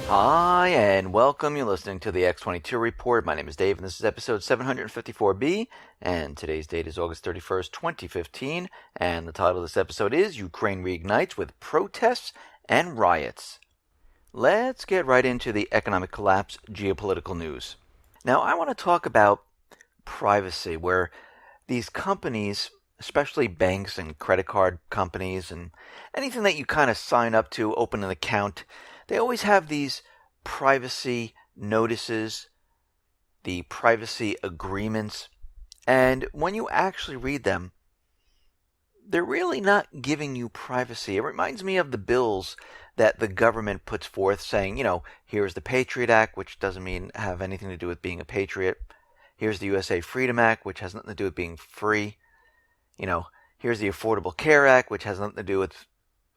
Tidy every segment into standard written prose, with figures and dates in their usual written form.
Hi, and welcome. You're listening to the X22 Report. My name is Dave, and this is episode 754B, and today's date is August 31st, 2015, and the title of this episode is Ukraine Reignites with Protests and Riots. Let's get right into the economic collapse geopolitical news. Now, I want to talk about privacy, where these companies, especially banks and credit card companies and anything that you kind of sign up to, open an account, they always have these privacy notices, the privacy agreements, and when you actually read them, they're really not giving you privacy. It reminds me of the bills that the government puts forth saying, here's the Patriot Act, which doesn't have anything to do with being a patriot. Here's the USA Freedom Act, which has nothing to do with being free. Here's the Affordable Care Act, which has nothing to do with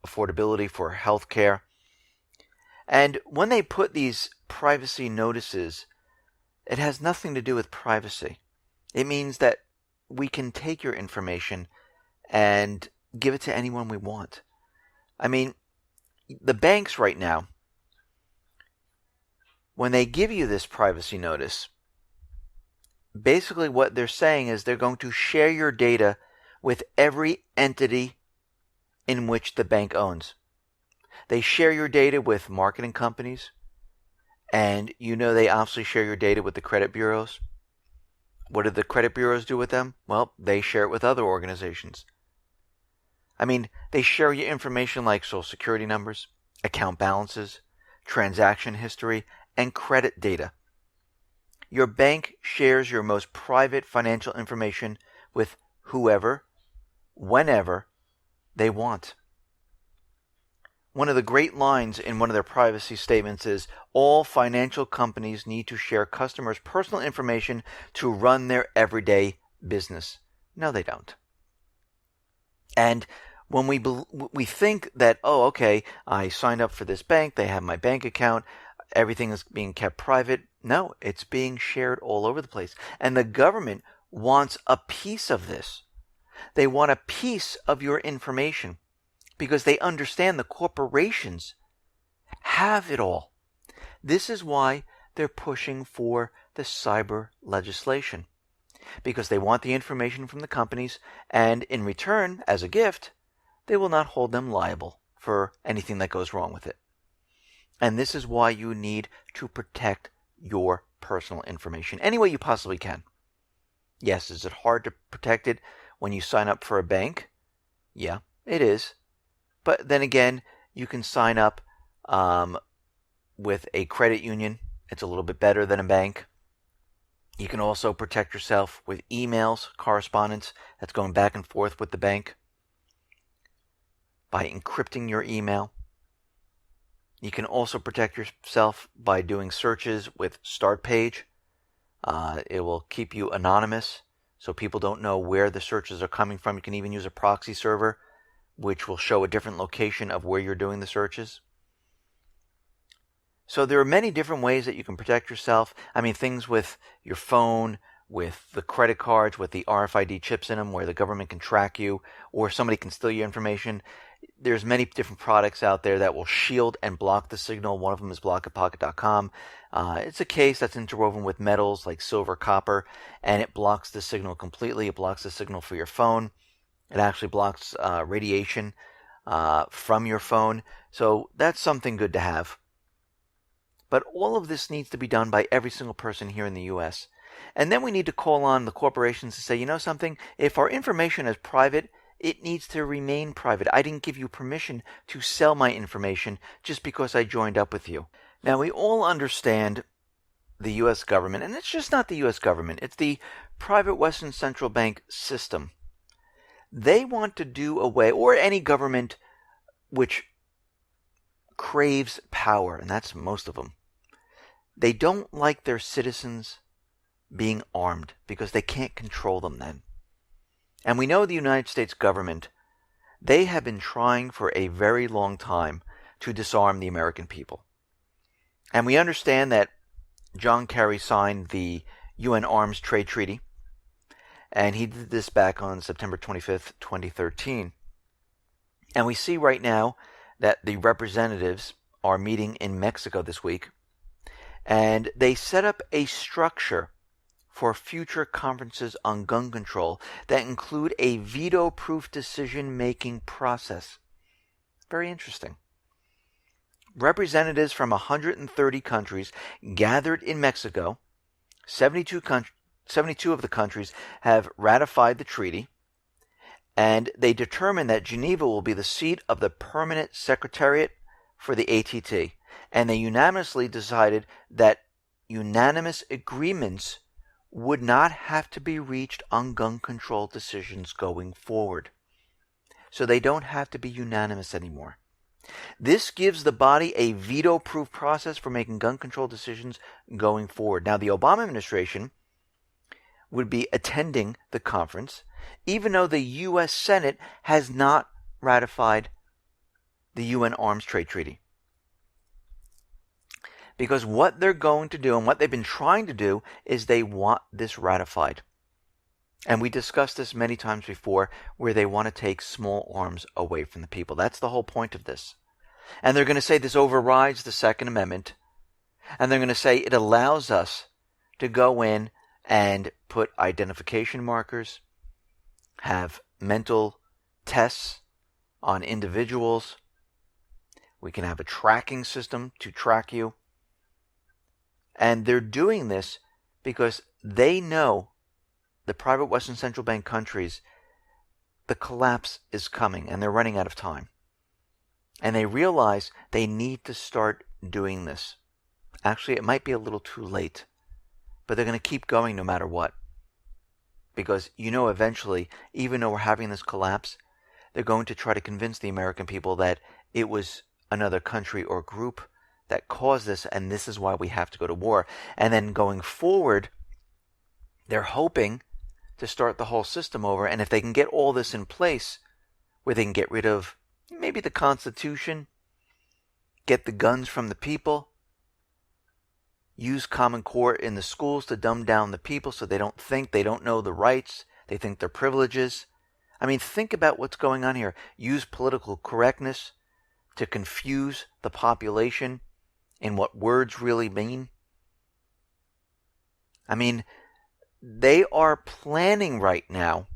affordability for health care. And when they put these privacy notices, it has nothing to do with privacy. It means that we can take your information and give it to anyone we want. I mean, the banks right now, when they give you this privacy notice, basically what they're saying is they're going to share your data with every entity in which the bank owns. They share your data with marketing companies, and they obviously share your data with the credit bureaus. What do the credit bureaus do with them? Well, they share it with other organizations. I mean, they share your information like social security numbers, account balances, transaction history, and credit data. Your bank shares your most private financial information with whoever, whenever they want. One of the great lines in one of their privacy statements is, all financial companies need to share customers' personal information to run their everyday business. No, they don't. And when we think that, okay, I signed up for this bank, they have my bank account, everything is being kept private. No, it's being shared all over the place. And the government wants a piece of this. They want a piece of your information, because they understand the corporations have it all. This is why they're pushing for the cyber legislation, because they want the information from the companies, and in return, as a gift, they will not hold them liable for anything that goes wrong with it. And this is why you need to protect your personal information any way you possibly can. Yes, is it hard to protect it when you sign up for a bank? Yeah, it is. But then again, you can sign up with a credit union. It's a little bit better than a bank. You can also protect yourself with emails, correspondence that's going back and forth with the bank by encrypting your email. You can also protect yourself by doing searches with Start Page. It will keep you anonymous, so people don't know where the searches are coming from. You can even use a proxy server, which will show a different location of where you're doing the searches. So there are many different ways that you can protect yourself. I mean, things with your phone, with the credit cards, with the RFID chips in them, where the government can track you, or somebody can steal your information. There's many different products out there that will shield and block the signal. One of them is blockatpocket.com. It's a case that's interwoven with metals like silver, copper, and it blocks the signal completely. It blocks the signal for your phone. It actually blocks radiation from your phone. So that's something good to have. But all of this needs to be done by every single person here in the U.S. And then we need to call on the corporations to say, you know something? If our information is private, it needs to remain private. I didn't give you permission to sell my information just because I joined up with you. Now, we all understand the U.S. government, and it's just not the U.S. government. It's the private Western Central Bank system. They want to do away, or any government which craves power, and that's most of them. They don't like their citizens being armed because they can't control them then. And we know the United States government, they have been trying for a very long time to disarm the American people. And we understand that John Kerry signed the UN Arms Trade Treaty, and he did this back on September 25th, 2013. And we see right now that the representatives are meeting in Mexico this week, and they set up a structure for future conferences on gun control that include a veto-proof decision-making process. Very interesting. Representatives from 130 countries gathered in Mexico. 72 of the countries have ratified the treaty, and they determined that Geneva will be the seat of the permanent secretariat for the ATT. And they unanimously decided that unanimous agreements would not have to be reached on gun control decisions going forward. So they don't have to be unanimous anymore. This gives the body a veto-proof process for making gun control decisions going forward. Now, the Obama administration would be attending the conference, even though the U.S. Senate has not ratified the UN Arms Trade Treaty. Because what they're going to do, and what they've been trying to do, is they want this ratified. And we discussed this many times before, where they want to take small arms away from the people. That's the whole point of this. And they're going to say this overrides the Second Amendment. And they're going to say it allows us to go in and put identification markers, have mental tests on individuals. We can have a tracking system to track you. And they're doing this because they know, the private Western Central Bank countries, the collapse is coming and they're running out of time. And they realize they need to start doing this. Actually, it might be a little too late, but they're going to keep going no matter what. Because, eventually, even though we're having this collapse, they're going to try to convince the American people that it was another country or group that caused this, and this is why we have to go to war. And then going forward, they're hoping to start the whole system over, and if they can get all this in place, where they can get rid of maybe the Constitution, get the guns from the people, use Common Core in the schools to dumb down the people so they don't know the rights, they think they're privileges. I mean, think about what's going on here. Use political correctness to confuse the population in what words really mean. I mean, they are planning right now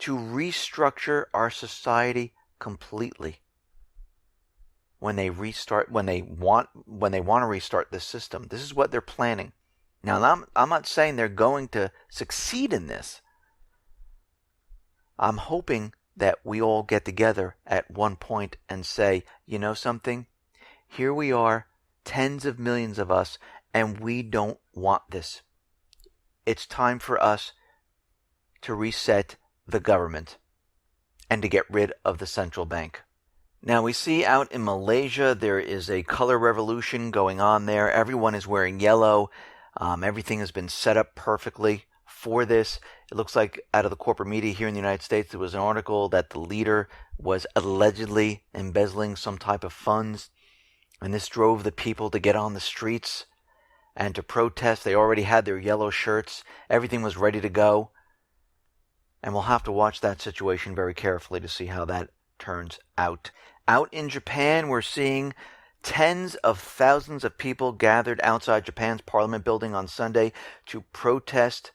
to restructure our society completely when they want to restart this system. This is what they're planning. Now, I'm not saying they're going to succeed in this. I'm hoping that we all get together at one point and say, you know something? Here we are, tens of millions of us, and we don't want this. It's time for us to reset the government and to get rid of the central bank. Now, we see out in Malaysia, there is a color revolution going on there. Everyone is wearing yellow. Everything has been set up perfectly for this. It looks like out of the corporate media here in the United States, there was an article that the leader was allegedly embezzling some type of funds. And this drove the people to get on the streets and to protest. They already had their yellow shirts. Everything was ready to go. And we'll have to watch that situation very carefully to see how that turns out. Out in Japan, we're seeing tens of thousands of people gathered outside Japan's parliament building on Sunday to protest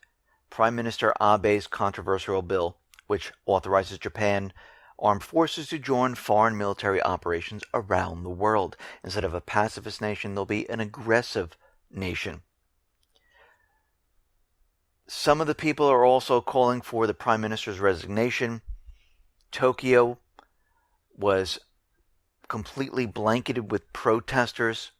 Prime Minister Abe's controversial bill, which authorizes Japan armed forces to join foreign military operations around the world. Instead of a pacifist nation, they'll be an aggressive nation. Some of the people are also calling for the Prime Minister's resignation. Tokyo was completely blanketed with protesters,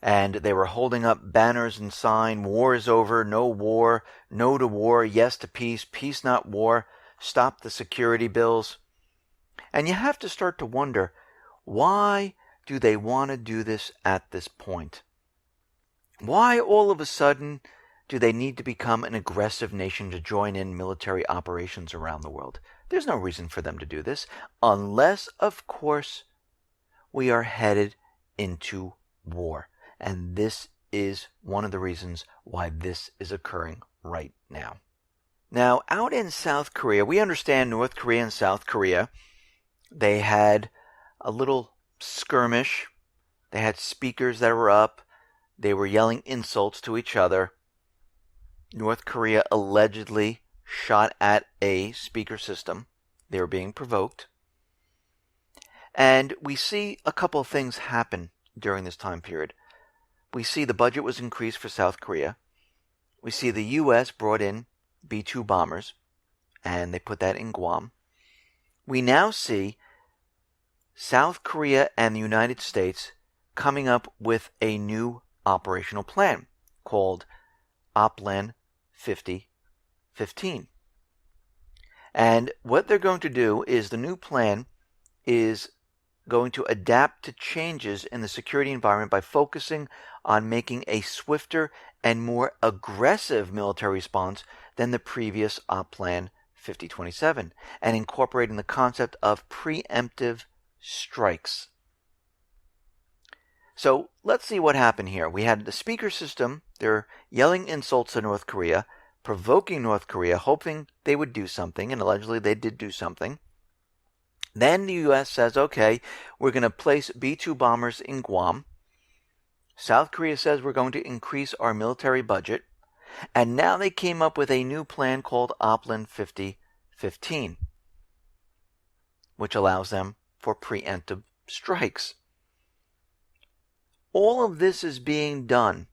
and they were holding up banners and signs, war is over, no war, no to war, yes to peace, peace not war, stop the security bills. And you have to start to wonder, why do they want to do this at this point? Why all of a sudden do they need to become an aggressive nation to join in military operations around the world? There's no reason for them to do this, unless, of course, we are headed into war. And this is one of the reasons why this is occurring right now. Now, out in South Korea, we understand North Korea and South Korea, they had a little skirmish. They had speakers that were up. They were yelling insults to each other. North Korea allegedly shot at a speaker system. They were being provoked. And we see a couple of things happen during this time period. We see the budget was increased for South Korea. We see the U.S. brought in B-2 bombers, and they put that in Guam. We now see South Korea and the United States coming up with a new operational plan called OPLAN 5015. And what they're going to do is the new plan is going to adapt to changes in the security environment by focusing on making a swifter and more aggressive military response than the previous OPLAN 5027, and incorporating the concept of preemptive strikes. So let's see what happened here. We had the speaker system. They're yelling insults to North Korea, provoking North Korea, hoping they would do something, and allegedly they did do something. Then the U.S. says, okay, we're going to place B-2 bombers in Guam. South Korea says we're going to increase our military budget. And now they came up with a new plan called OPLAN 5015, which allows them for preemptive strikes. All of this is being done.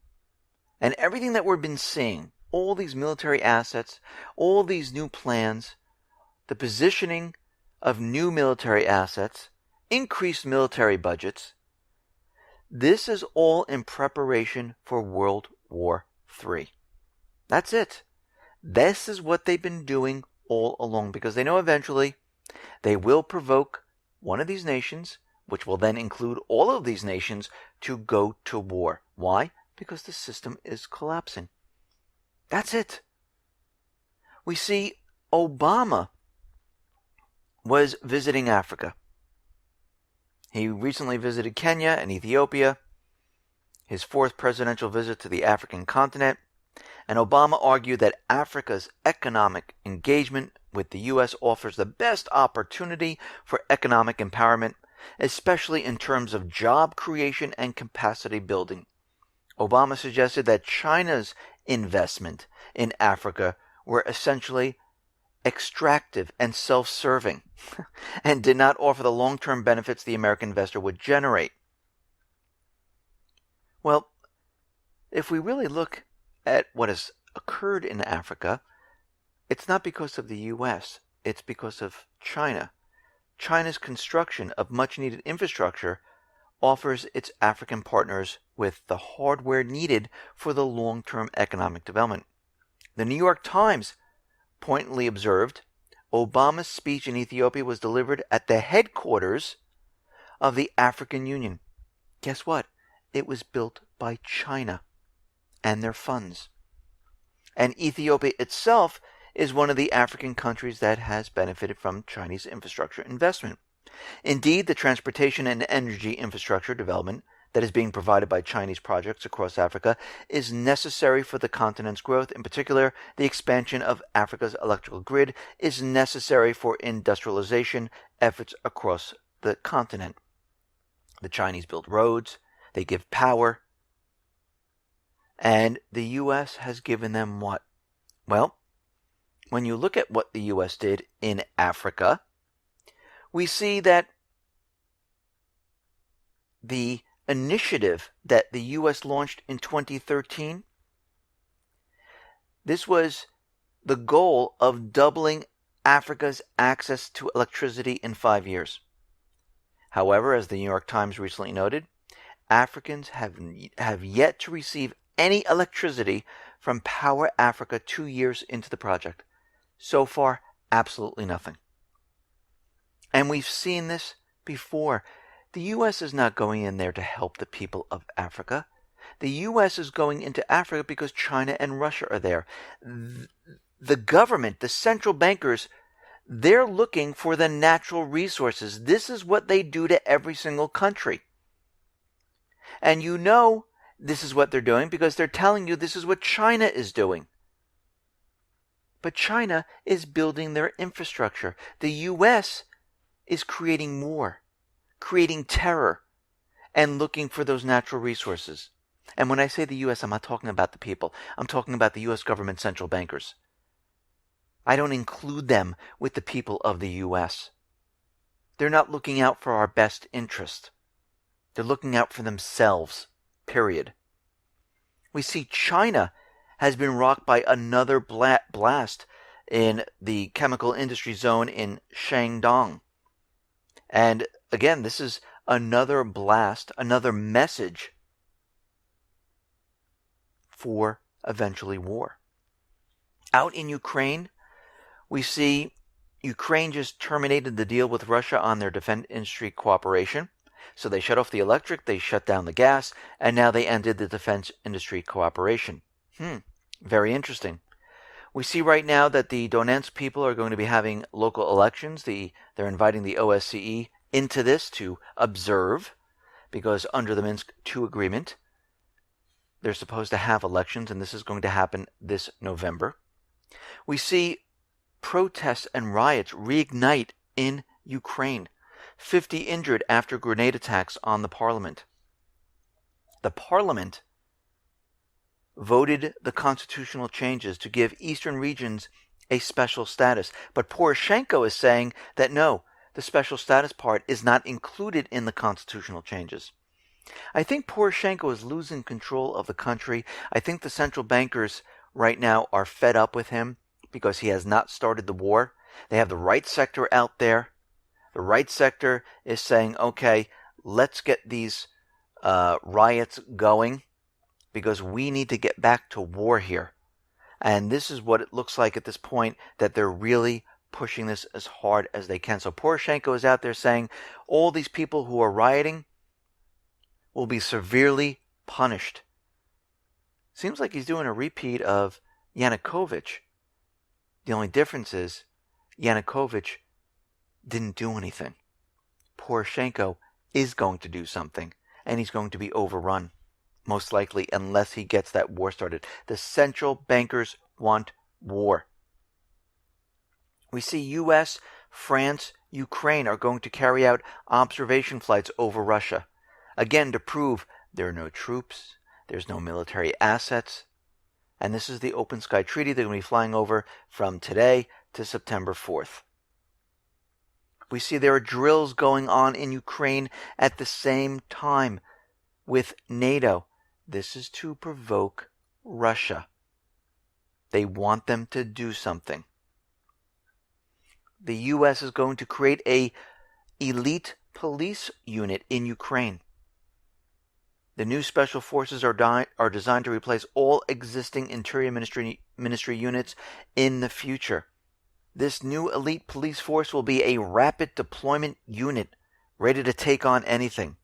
And everything that we've been seeing, all these military assets, all these new plans, the positioning of new military assets, increased military budgets, this is all in preparation for World War III. That's it. This is what they've been doing all along, because they know eventually they will provoke one of these nations, which will then include all of these nations, to go to war. Why? Because the system is collapsing. That's it. We see Obama was visiting Africa. He recently visited Kenya and Ethiopia, his fourth presidential visit to the African continent, and Obama argued that Africa's economic engagement with the U.S. offers the best opportunity for economic empowerment, especially in terms of job creation and capacity building. Obama suggested that China's investment in Africa were essentially extractive and self-serving, and did not offer the long-term benefits the American investor would generate. Well, if we really look at what has occurred in Africa, it's not because of the U.S., it's because of China. China's construction of much-needed infrastructure offers its African partners with the hardware needed for the long-term economic development. The New York Times pointedly observed, Obama's speech in Ethiopia was delivered at the headquarters of the African Union. Guess what? It was built by China and their funds. And Ethiopia itself is one of the African countries that has benefited from Chinese infrastructure investment. Indeed, the transportation and energy infrastructure development that is being provided by Chinese projects across Africa is necessary for the continent's growth. In particular, the expansion of Africa's electrical grid is necessary for industrialization efforts across the continent. The Chinese build roads, they give power, and the U.S. has given them what? Well, when you look at what the U.S. did in Africa, we see that the initiative that the U.S. launched in 2013, this was the goal of doubling Africa's access to electricity in 5 years. However, as the New York Times recently noted, Africans have yet to receive any electricity from Power Africa 2 years into the project. So far, absolutely nothing. And we've seen this before. The U.S. is not going in there to help the people of Africa. The U.S. is going into Africa because China and Russia are there. The government, the central bankers, they're looking for the natural resources. This is what they do to every single country. And you know this is what they're doing because they're telling you this is what China is doing. But China is building their infrastructure. The U.S. is creating more creating terror and looking for those natural resources. And when I say the U.S., I'm not talking about the people. I'm talking about the U.S. government central bankers. I don't include them with the people of the U.S. They're not looking out for our best interest. They're looking out for themselves, period. We see China has been rocked by another blast in the chemical industry zone in Shandong. And again, this is another blast, another message for eventually war. Out in Ukraine, we see Ukraine just terminated the deal with Russia on their defense industry cooperation. So they shut off the electric, they shut down the gas, and now they ended the defense industry cooperation. Very interesting. We see right now that the Donetsk people are going to be having local elections. They're inviting the OSCE into this to observe, because under the Minsk II agreement, they're supposed to have elections, and this is going to happen this November. We see protests and riots reignite in Ukraine. 50 injured after grenade attacks on the parliament. The parliament voted the constitutional changes to give eastern regions a special status. But Poroshenko is saying that no, the special status part is not included in the constitutional changes. I think Poroshenko is losing control of the country. I think the central bankers right now are fed up with him because he has not started the war. They have the right sector out there. The right sector is saying, okay, let's get these riots going because we need to get back to war here. And this is what it looks like at this point, that they're really pushing this as hard as they can. So Poroshenko is out there saying all these people who are rioting will be severely punished. Seems like he's doing a repeat of Yanukovych. The only difference is Yanukovych didn't do anything. Poroshenko is going to do something, and he's going to be overrun, most likely, unless he gets that war started. The central bankers want war. We see U.S., France, Ukraine are going to carry out observation flights over Russia, again to prove there are no troops, there's no military assets, and this is the Open Sky Treaty. They're going to be flying over from today to September 4th. We see there are drills going on in Ukraine at the same time with NATO. This is to provoke Russia. They want them to do something. The U.S. is going to create an elite police unit in Ukraine. The new special forces are designed to replace all existing Interior Ministry units in the future. This new elite police force will be a rapid deployment unit ready to take on anything.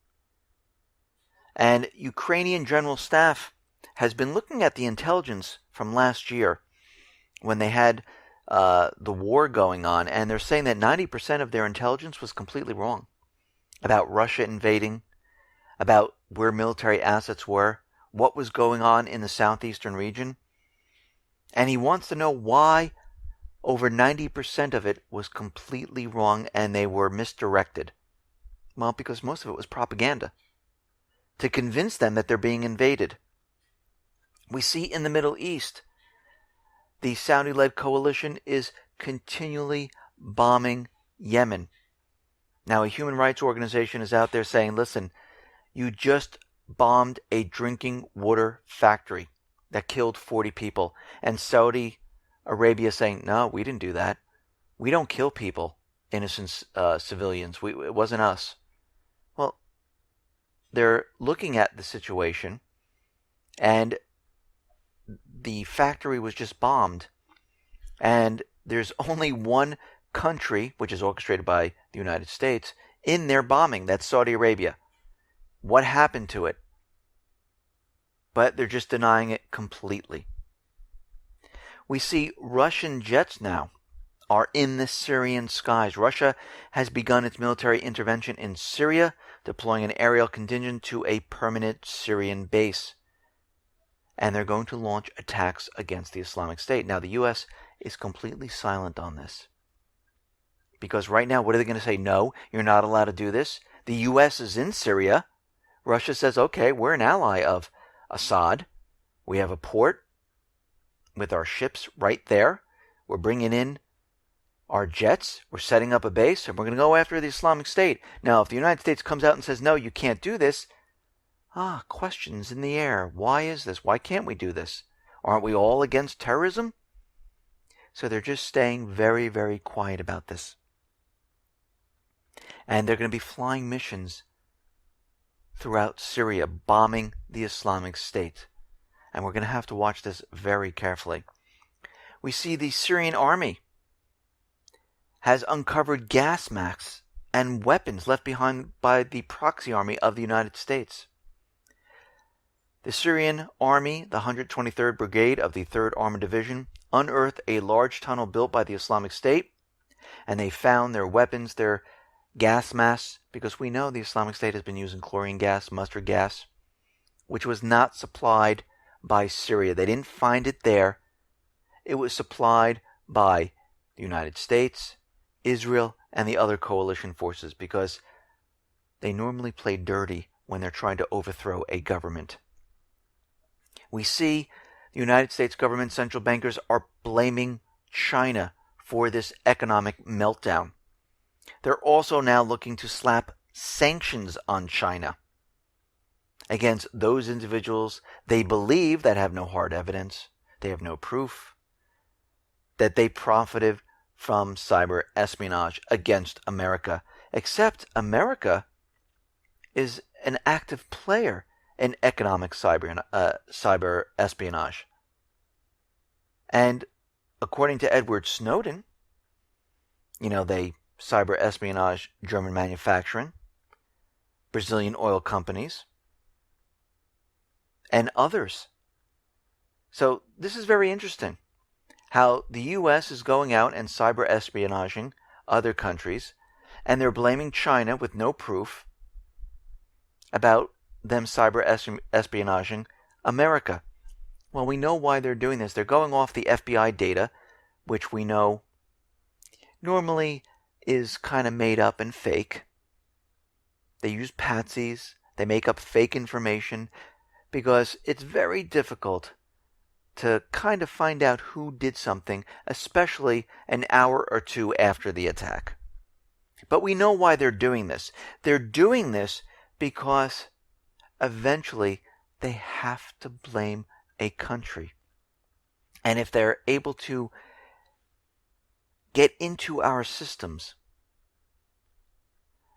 And Ukrainian General Staff has been looking at the intelligence from last year when they had the war going on, and they're saying that 90% of their intelligence was completely wrong about Russia invading, about where military assets were, what was going on in the southeastern region. And he wants to know why over 90% of it was completely wrong and they were misdirected. Well, because most of it was propaganda to convince them that they're being invaded. We see in the Middle East, the Saudi-led coalition is continually bombing Yemen. Now, a human rights organization is out there saying, listen, you just bombed a drinking water factory that killed 40 people. And Saudi Arabia saying, no, we didn't do that. We don't kill people, innocent civilians. It wasn't us. Well, they're looking at the situation, and the factory was just bombed. And there's only one country, which is orchestrated by the United States, in their bombing. That's Saudi Arabia. What happened to it? But they're just denying it completely. We see Russian jets now are in the Syrian skies. Russia has begun its military intervention in Syria, deploying an aerial contingent to a permanent Syrian base. And they're going to launch attacks against the Islamic State. Now, the U.S. is completely silent on this. Because right now, what are they going to say? No, you're not allowed to do this. The U.S. is in Syria. Russia says, okay, we're an ally of Assad. We have a port with our ships right there. We're bringing in our jets. We're setting up a base, and we're going to go after the Islamic State. Now, if the United States comes out and says, no, you can't do this, questions in the air. Why is this? Why can't we do this? Aren't we all against terrorism? So they're just staying very, very quiet about this. And they're going to be flying missions throughout Syria, bombing the Islamic State. And we're going to have to watch this very carefully. We see the Syrian army has uncovered gas masks and weapons left behind by the proxy army of the United States. The Syrian army, the 123rd Brigade of the 3rd Armored Division, unearthed a large tunnel built by the Islamic State, and they found their weapons, their gas masks, because we know the Islamic State has been using chlorine gas, mustard gas, which was not supplied by Syria. They didn't find it there. It was supplied by the United States, Israel, and the other coalition forces, because they normally play dirty when they're trying to overthrow a government. We see the United States government central bankers are blaming China for this economic meltdown. They're also now looking to slap sanctions on China against those individuals they believe that have no hard evidence, they have no proof, that they profited from cyber espionage against America. Except America is an active player in economic cyber espionage. And according to Edward Snowden, they cyber espionage German manufacturing, Brazilian oil companies, and others. So this is very interesting, how the U.S. is going out and cyber espionaging other countries, and they're blaming China with no proof about them cyber espionaging America. Well, we know why they're doing this. They're going off the FBI data, which we know normally is kind of made up and fake. They use patsies. They make up fake information because it's very difficult to kind of find out who did something, especially an hour or two after the attack. But we know why they're doing this. They're doing this because eventually they have to blame a country. And if they're able to get into our systems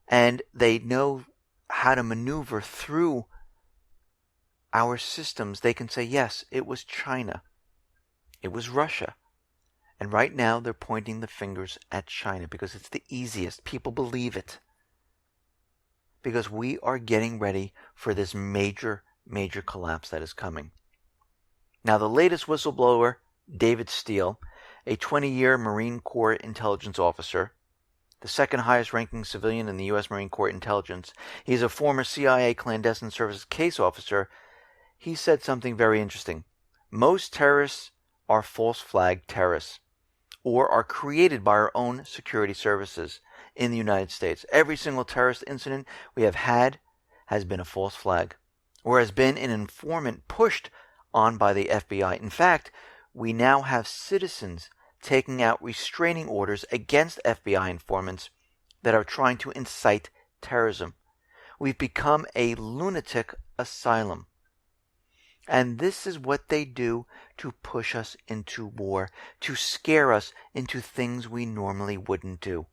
and they know how to maneuver through our systems, they can say, yes, it was China. It was Russia. And right now they're pointing the fingers at China because it's the easiest. People believe it. Because we are getting ready for this major, major collapse that is coming. Now, the latest whistleblower, David Steele, a 20-year Marine Corps intelligence officer, the second highest ranking civilian in the U.S. Marine Corps intelligence. He's a former CIA clandestine services case officer. He said something very interesting. Most terrorists are false flag terrorists or are created by our own security services in the United States. Every single terrorist incident we have had has been a false flag or has been an informant pushed on by the FBI. In fact, we now have citizens taking out restraining orders against FBI informants that are trying to incite terrorism. We've become a lunatic asylum. And this is what they do to push us into war, to scare us into things we normally wouldn't do.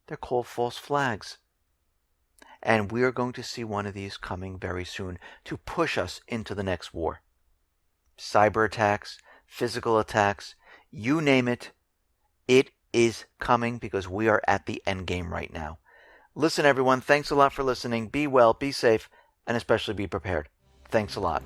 They're called false flags. And we are going to see one of these coming very soon to push us into the next war. Cyber attacks, physical attacks, you name it, it is coming because we are at the end game right now. Listen, everyone, thanks a lot for listening. Be well, be safe, and especially be prepared. Thanks a lot.